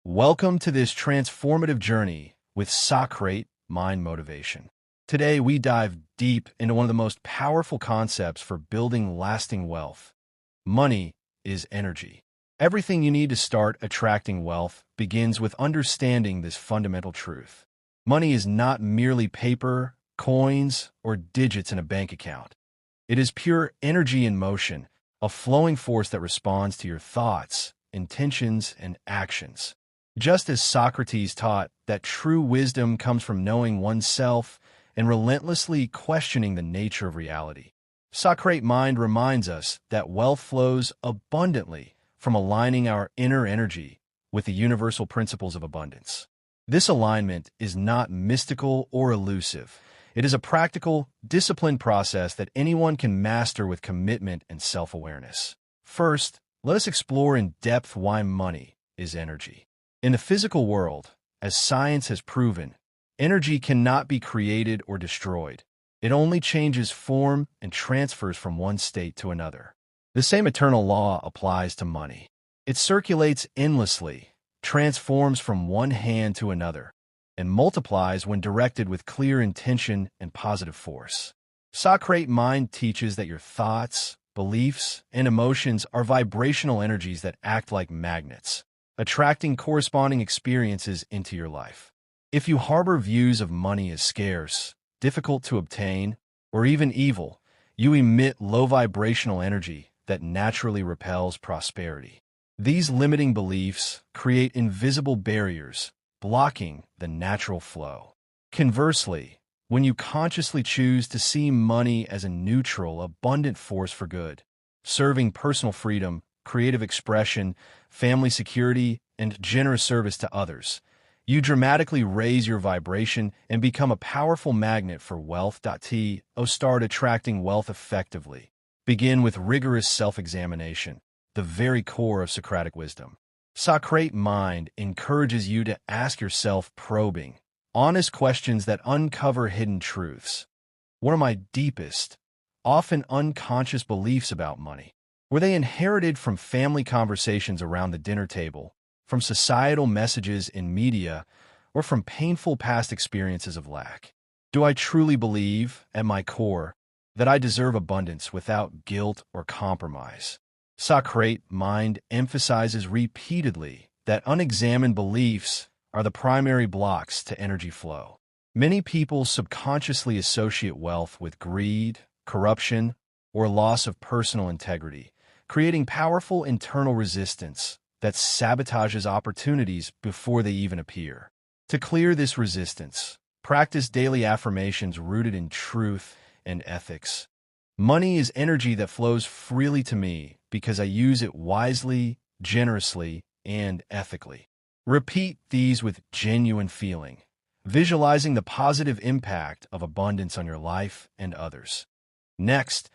Welcome to this transformative journey with Socrate Mind Motivation. Today, we dive deep into one of the most powerful concepts for building lasting wealth. Money is energy. Everything you need to start attracting wealth begins with understanding this fundamental truth. Money is not merely paper, coins, or digits in a bank account. It is pure energy in motion, a flowing force that responds to your thoughts, intentions, and actions. Just as Socrates taught that true wisdom comes from knowing oneself and relentlessly questioning the nature of reality, Socrate Mind reminds us that wealth flows abundantly from aligning our inner energy with the universal principles of abundance. This alignment is not mystical or elusive. It is a practical, disciplined process that anyone can master with commitment and self-awareness. First, let us explore in depth why money is energy. In the physical world, as science has proven, energy cannot be created or destroyed. It only changes form and transfers from one state to another. The same eternal law applies to money. It circulates endlessly, transforms from one hand to another, and multiplies when directed with clear intention and positive force. Socrate Mind teaches that your thoughts, beliefs, and emotions are vibrational energies that act like magnets, attracting corresponding experiences into your life. If you harbor views of money as scarce, difficult to obtain, or even evil, you emit low vibrational energy that naturally repels prosperity. These limiting beliefs create invisible barriers, blocking the natural flow. Conversely, when you consciously choose to see money as a neutral, abundant force for good, serving personal freedom, creative expression, family security, and generous service to others, you dramatically raise your vibration and become a powerful magnet for wealth. Start attracting wealth effectively. Begin with rigorous self-examination, the very core of Socratic wisdom. Socrate Mind encourages you to ask yourself probing, honest questions that uncover hidden truths. What are my deepest, often unconscious beliefs about money? Were they inherited from family conversations around the dinner table, from societal messages in media, or from painful past experiences of lack? Do I truly believe, at my core, that I deserve abundance without guilt or compromise? Socrate Mind emphasizes repeatedly that unexamined beliefs are the primary blocks to energy flow. Many people subconsciously associate wealth with greed, corruption, or loss of personal integrity, creating powerful internal resistance that sabotages opportunities before they even appear. To clear this resistance, practice daily affirmations rooted in truth and ethics. Money is energy that flows freely to me because I use it wisely, generously, and ethically. Repeat these with genuine feeling, visualizing the positive impact of abundance on your life and others. Next,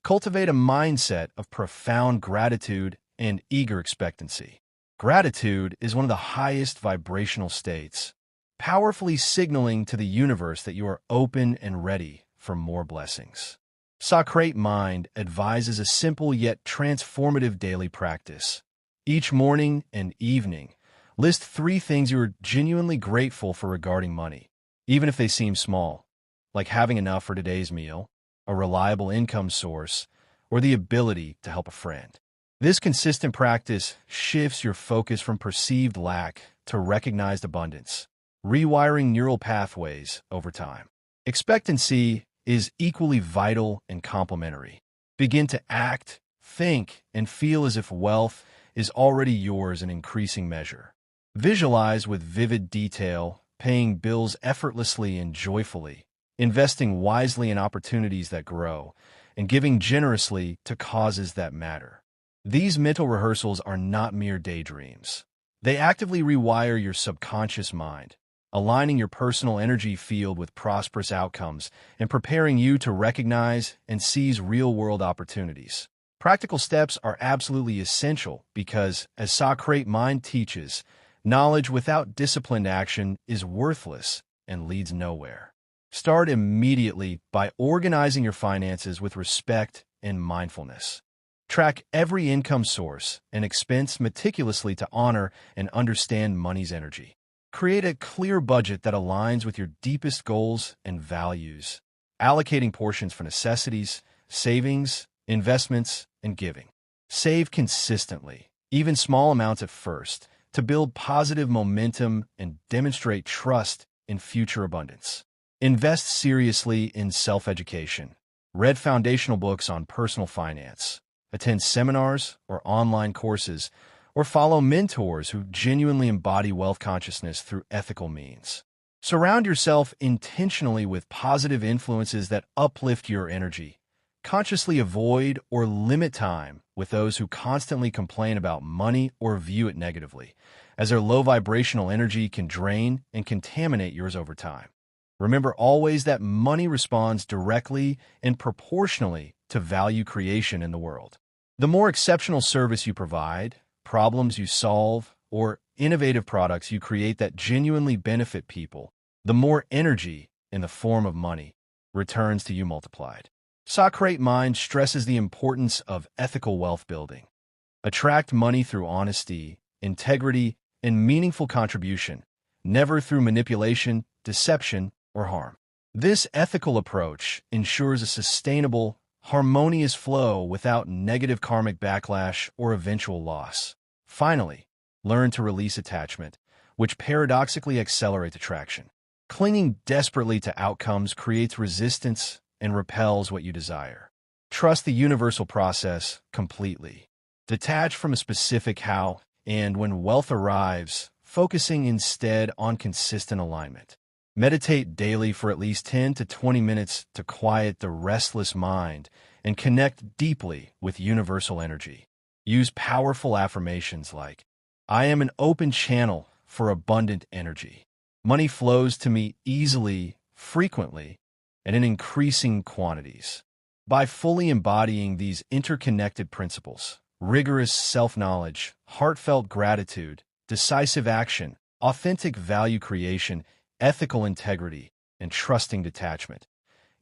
cultivate a mindset of profound gratitude and eager expectancy. Gratitude is one of the highest vibrational states, powerfully signaling to the universe that you are open and ready for more blessings. Socrate Mind advises a simple yet transformative daily practice. Each morning and evening, list 3 things you are genuinely grateful for regarding money, even if they seem small, like having enough for today's meal, a reliable income source, or the ability to help a friend. This consistent practice shifts your focus from perceived lack to recognized abundance, rewiring neural pathways over time. Expectancy is equally vital and complementary. Begin to act, think, and feel as if wealth is already yours in increasing measure. Visualize with vivid detail, paying bills effortlessly and joyfully, investing wisely in opportunities that grow, and giving generously to causes that matter. These mental rehearsals are not mere daydreams. They actively rewire your subconscious mind, aligning your personal energy field with prosperous outcomes and preparing you to recognize and seize real-world opportunities. Practical steps are absolutely essential because, as Socrate Mind teaches, knowledge without disciplined action is worthless and leads nowhere. Start immediately by organizing your finances with respect and mindfulness. Track every income source and expense meticulously to honor and understand money's energy. Create a clear budget that aligns with your deepest goals and values, allocating portions for necessities, savings, investments, and giving. Save consistently, even small amounts at first, to build positive momentum and demonstrate trust in future abundance. Invest seriously in self-education. Read foundational books on personal finance, attend seminars or online courses, or follow mentors who genuinely embody wealth consciousness through ethical means. Surround yourself intentionally with positive influences that uplift your energy. Consciously avoid or limit time with those who constantly complain about money or view it negatively, as their low vibrational energy can drain and contaminate yours over time. Remember always that money responds directly and proportionally to value creation in the world. The more exceptional service you provide, problems you solve, or innovative products you create that genuinely benefit people, the more energy, in the form of money, returns to you multiplied. Socrate Mind stresses the importance of ethical wealth building. Attract money through honesty, integrity, and meaningful contribution, never through manipulation, deception, or harm. This ethical approach ensures a sustainable, harmonious flow without negative karmic backlash or eventual loss. Finally, learn to release attachment, which paradoxically accelerates attraction. Clinging desperately to outcomes creates resistance and repels what you desire. Trust the universal process completely. Detach from a specific how, and when wealth arrives, focusing instead on consistent alignment. Meditate daily for at least 10 to 20 minutes to quiet the restless mind and connect deeply with universal energy. Use powerful affirmations like, "I am an open channel for abundant energy. Money flows to me easily, frequently, and in increasing quantities." By fully embodying these interconnected principles, rigorous self-knowledge, heartfelt gratitude, decisive action, authentic value creation, ethical integrity, and trusting detachment,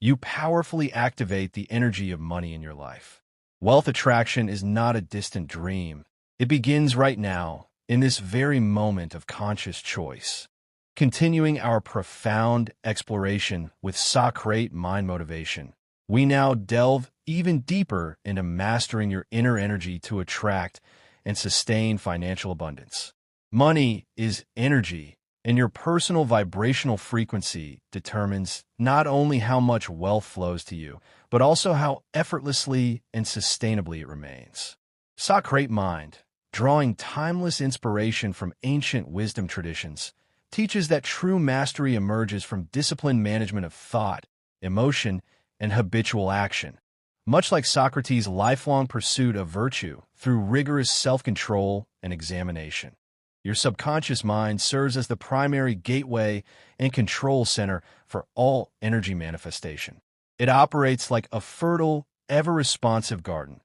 you powerfully activate the energy of money in your life. Wealth attraction is not a distant dream. It begins right now, in this very moment of conscious choice. Continuing our profound exploration with Socrate Mind Motivation, we now delve even deeper into mastering your inner energy to attract and sustain financial abundance. Money is energy, and your personal vibrational frequency determines not only how much wealth flows to you, but also how effortlessly and sustainably it remains. Socrate Mind, drawing timeless inspiration from ancient wisdom traditions, teaches that true mastery emerges from disciplined management of thought, emotion, and habitual action. Much like Socrates' lifelong pursuit of virtue through rigorous self-control and examination. Your subconscious mind serves as the primary gateway and control center for all energy manifestation. It operates like a fertile, ever-responsive garden.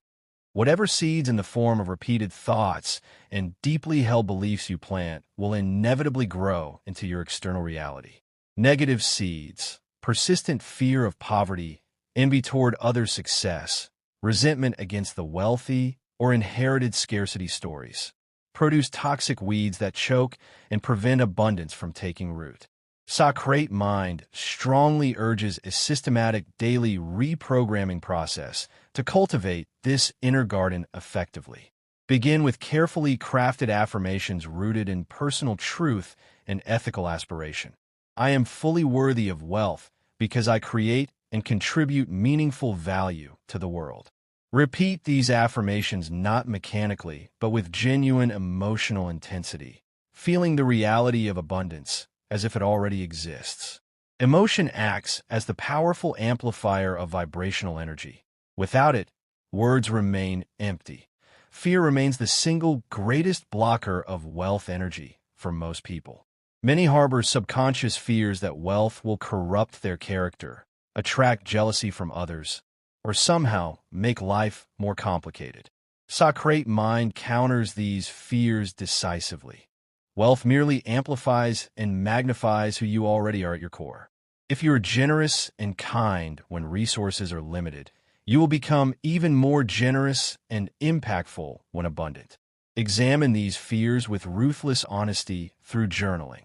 Whatever seeds in the form of repeated thoughts and deeply held beliefs you plant will inevitably grow into your external reality. Negative seeds, persistent fear of poverty, envy toward other success, resentment against the wealthy, or inherited scarcity stories produce toxic weeds that choke and prevent abundance from taking root. Socrate Mind strongly urges a systematic daily reprogramming process to cultivate this inner garden effectively. Begin with carefully crafted affirmations rooted in personal truth and ethical aspiration. I am fully worthy of wealth because I create and contribute meaningful value to the world. Repeat these affirmations not mechanically, but with genuine emotional intensity, feeling the reality of abundance as if it already exists. Emotion acts as the powerful amplifier of vibrational energy. Without it, words remain empty. Fear remains the single greatest blocker of wealth energy for most people. Many harbor subconscious fears that wealth will corrupt their character, attract jealousy from others, or somehow make life more complicated. Socrate Mind counters these fears decisively. Wealth merely amplifies and magnifies who you already are at your core. If you are generous and kind when resources are limited, You will become even more generous and impactful when abundant. Examine these fears with ruthless honesty through journaling.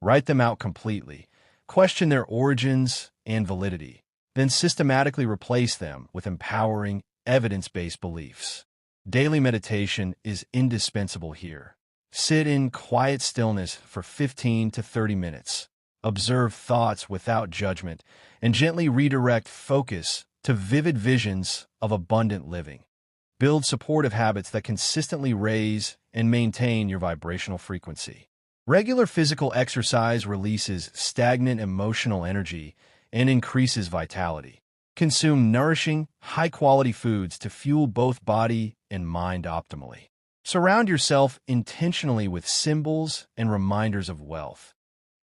Write them out completely. Question their origins and validity. Then systematically replace them with empowering, evidence-based beliefs. Daily meditation is indispensable here. Sit in quiet stillness for 15 to 30 minutes. Observe thoughts without judgment and gently redirect focus to vivid visions of abundant living. Build supportive habits that consistently raise and maintain your vibrational frequency. Regular physical exercise releases stagnant emotional energy and increases vitality. Consume nourishing, high-quality foods to fuel both body and mind optimally. Surround yourself intentionally with symbols and reminders of wealth.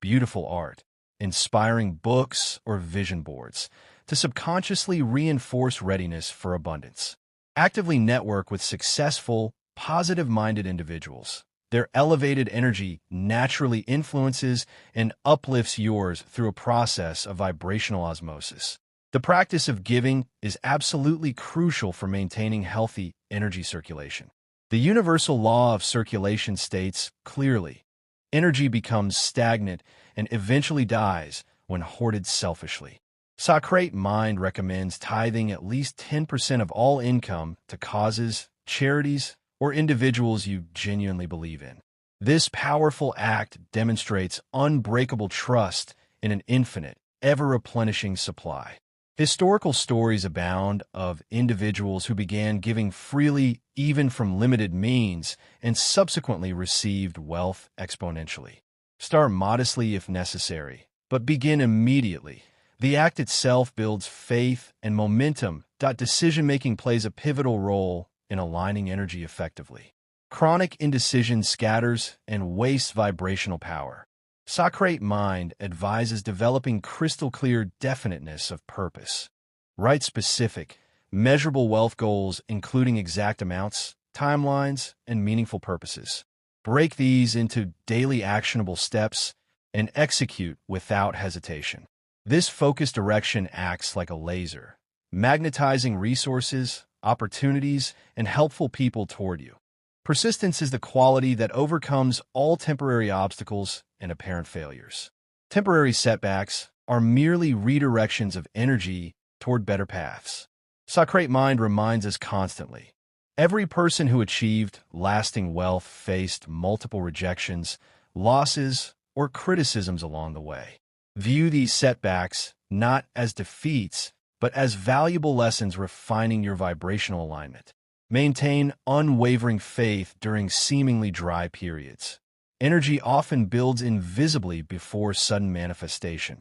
Beautiful art, inspiring books, or vision boards to subconsciously reinforce readiness for abundance. Actively network with successful, positive-minded individuals. Their elevated energy naturally influences and uplifts yours through a process of vibrational osmosis. The practice of giving is absolutely crucial for maintaining healthy energy circulation. The universal law of circulation states clearly, energy becomes stagnant and eventually dies when hoarded selfishly. Socrate Mind recommends tithing at least 10% of all income to causes, charities, or individuals you genuinely believe in. This powerful act demonstrates unbreakable trust in an infinite, ever-replenishing supply. Historical stories abound of individuals who began giving freely even from limited means and subsequently received wealth exponentially. Start modestly if necessary, but begin immediately. The act itself builds faith and momentum. Decision-making plays a pivotal role in aligning energy effectively. Chronic indecision scatters and wastes vibrational power. Socrate Mind advises developing crystal-clear definiteness of purpose. Write specific, measurable wealth goals including exact amounts, timelines, and meaningful purposes. Break these into daily actionable steps and execute without hesitation. This focused direction acts like a laser, magnetizing resources, opportunities, and helpful people toward you. Persistence is the quality that overcomes all temporary obstacles and apparent failures. Temporary setbacks are merely redirections of energy toward better paths. Socrate Mind reminds us constantly. Every person who achieved lasting wealth faced multiple rejections, losses, or criticisms along the way. View these setbacks not as defeats, but as valuable lessons refining your vibrational alignment. Maintain unwavering faith during seemingly dry periods. Energy often builds invisibly before sudden manifestation.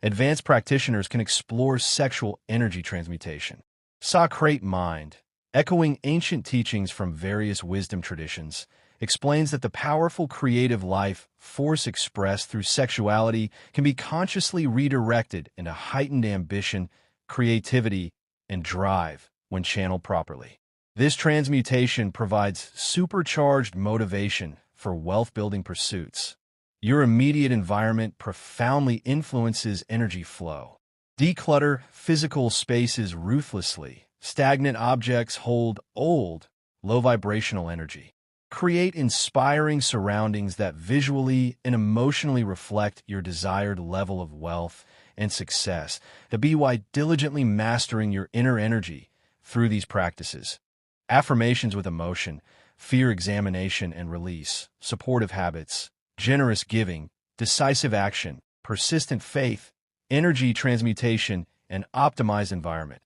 Advanced practitioners can explore sexual energy transmutation. Socrate Mind, echoing ancient teachings from various wisdom traditions, explains that the powerful creative life force expressed through sexuality can be consciously redirected into heightened ambition, creativity, and drive when channeled properly. This transmutation provides supercharged motivation for wealth-building pursuits. Your immediate environment profoundly influences energy flow. Declutter physical spaces ruthlessly. Stagnant objects hold old, low-vibrational energy. Create inspiring surroundings that visually and emotionally reflect your desired level of wealth and success. Be why diligently mastering your inner energy through these practices. Affirmations with emotion, fear examination and release, supportive habits, generous giving, decisive action, persistent faith, energy transmutation, and optimized environment.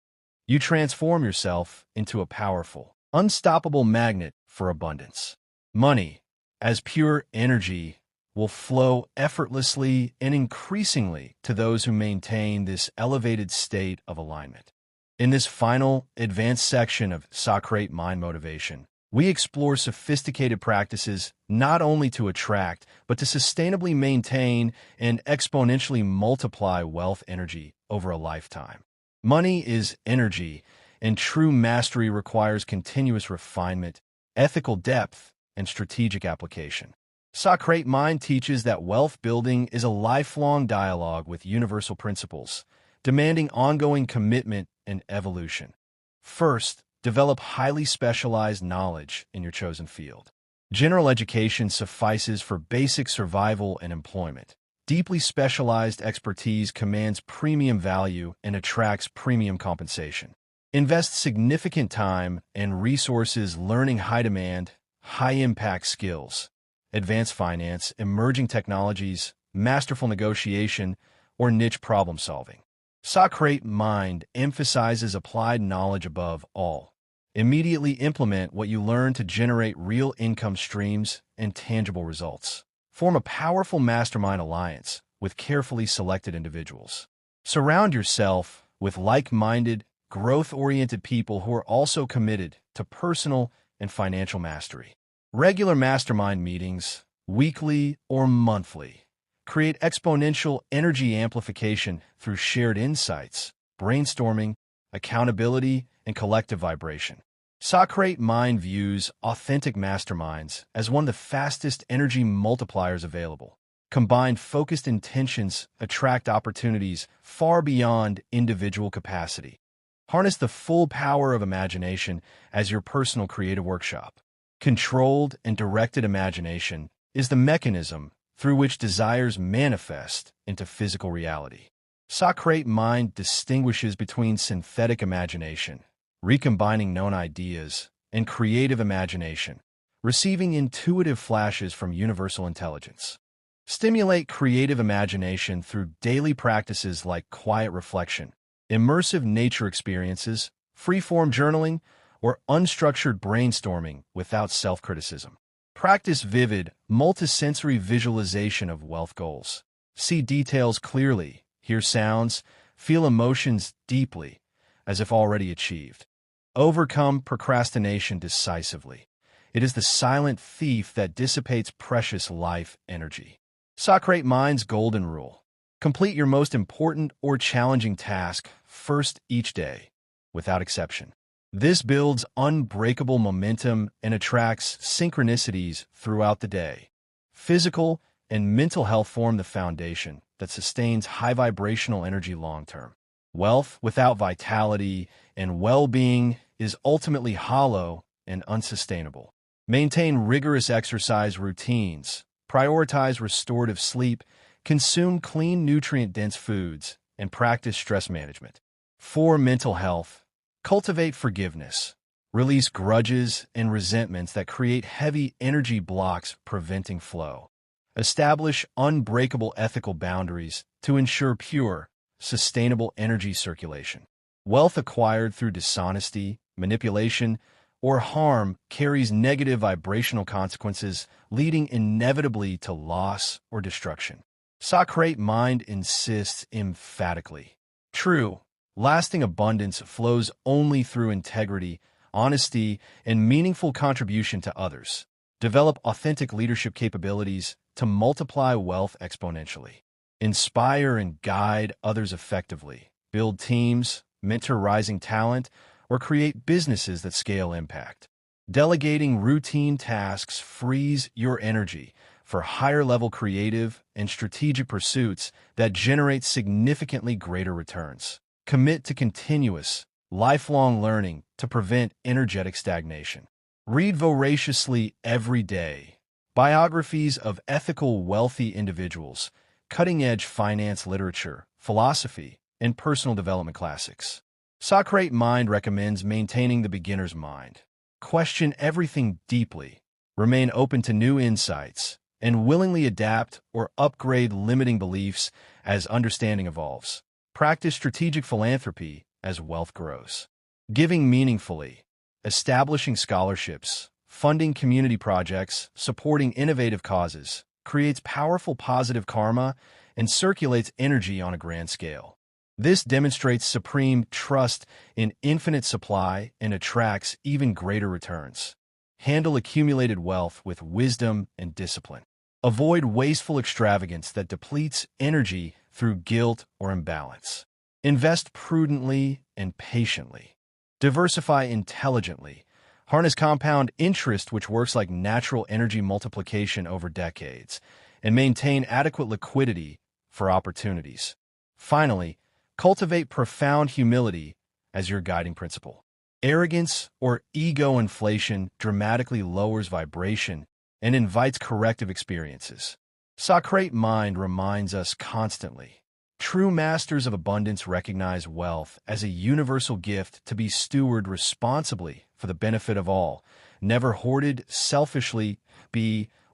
You transform yourself into a powerful, unstoppable magnet for abundance. Money, as pure energy, will flow effortlessly and increasingly to those who maintain this elevated state of alignment. In this final, advanced section of Socrate Mind Motivation, we explore sophisticated practices not only to attract, but to sustainably maintain and exponentially multiply wealth energy over a lifetime. Money is energy, and true mastery requires continuous refinement, ethical depth, and strategic application. Socrate Mind teaches that wealth building is a lifelong dialogue with universal principles, demanding ongoing commitment and evolution. First, develop highly specialized knowledge in your chosen field. General education suffices for basic survival and employment. Deeply specialized expertise commands premium value and attracts premium compensation. Invest significant time and resources learning high-demand, high-impact skills, advanced finance, emerging technologies, masterful negotiation, or niche problem-solving. Socrate Mind emphasizes applied knowledge above all. Immediately implement what you learn to generate real income streams and tangible results. Form a powerful mastermind alliance with carefully selected individuals. Surround yourself with like-minded, growth-oriented people who are also committed to personal and financial mastery. Regular mastermind meetings, weekly or monthly, create exponential energy amplification through shared insights, brainstorming, accountability, and collective vibration. Socrate Mind views authentic masterminds as one of the fastest energy multipliers available. Combined focused intentions attract opportunities far beyond individual capacity. Harness the full power of imagination as your personal creative workshop. Controlled and directed imagination is the mechanism through which desires manifest into physical reality. Socrate Mind distinguishes between synthetic imagination, recombining known ideas, and creative imagination, receiving intuitive flashes from universal intelligence. Stimulate creative imagination through daily practices like quiet reflection, immersive nature experiences, free-form journaling, or unstructured brainstorming without self-criticism. Practice vivid, multisensory visualization of wealth goals. See details clearly, hear sounds, feel emotions deeply, as if already achieved. Overcome procrastination decisively. It is the silent thief that dissipates precious life energy. Socrate Mind's golden rule. Complete your most important or challenging task first each day, without exception. This builds unbreakable momentum and attracts synchronicities throughout the day. Physical and mental health form the foundation that sustains high vibrational energy long-term. Wealth without vitality and well-being is ultimately hollow and unsustainable. Maintain rigorous exercise routines, prioritize restorative sleep, consume clean, nutrient-dense foods, and practice stress management. For mental health, cultivate forgiveness. Release grudges and resentments that create heavy energy blocks preventing flow. Establish unbreakable ethical boundaries to ensure pure, sustainable energy circulation. Wealth acquired through dishonesty, manipulation, or harm carries negative vibrational consequences, leading inevitably to loss or destruction. Socrate Mind insists emphatically. True, lasting abundance flows only through integrity, honesty, and meaningful contribution to others. Develop authentic leadership capabilities to multiply wealth exponentially. Inspire and guide others effectively. Build teams, mentor rising talent, or create businesses that scale impact. Delegating routine tasks frees your energy for higher-level creative and strategic pursuits that generate significantly greater returns. Commit to continuous, lifelong learning to prevent energetic stagnation. Read voraciously every day. Biographies of ethical, wealthy individuals, cutting-edge finance literature, philosophy, and personal development classics. Socrate Mind recommends maintaining the beginner's mind. Question everything deeply, remain open to new insights, and willingly adapt or upgrade limiting beliefs as understanding evolves. Practice strategic philanthropy as wealth grows. Giving meaningfully, establishing scholarships, funding community projects, supporting innovative causes, creates powerful positive karma and circulates energy on a grand scale. This demonstrates supreme trust in infinite supply and attracts even greater returns. Handle accumulated wealth with wisdom and discipline. Avoid wasteful extravagance that depletes energy through guilt or imbalance. Invest prudently and patiently. Diversify intelligently. Harness compound interest, which works like natural energy multiplication over decades, and maintain adequate liquidity for opportunities. Finally, cultivate profound humility as your guiding principle. Arrogance or ego inflation dramatically lowers vibration and invites corrective experiences. Socrate Mind reminds us constantly. True masters of abundance recognize wealth as a universal gift to be stewarded responsibly for the benefit of all, never hoarded selfishly,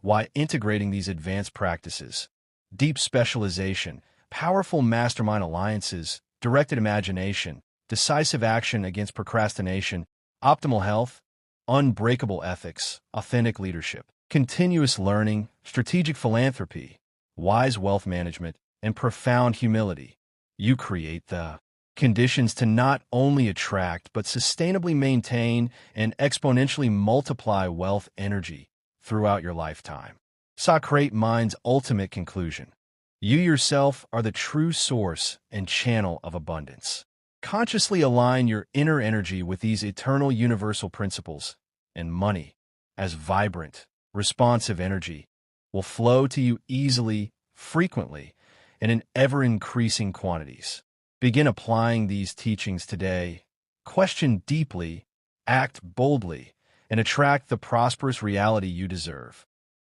while integrating these advanced practices. Deep specialization, powerful mastermind alliances, directed imagination, decisive action against procrastination, optimal health, unbreakable ethics, authentic leadership, continuous learning, strategic philanthropy, wise wealth management, and profound humility. You create the conditions to not only attract but sustainably maintain and exponentially multiply wealth energy throughout your lifetime. Socrate Mind's ultimate conclusion. You yourself are the true source and channel of abundance. Consciously align your inner energy with these eternal universal principles, and money, as vibrant, responsive energy, will flow to you easily, frequently, and in ever-increasing quantities. Begin applying these teachings today. Question deeply, act boldly, and attract the prosperous reality you deserve.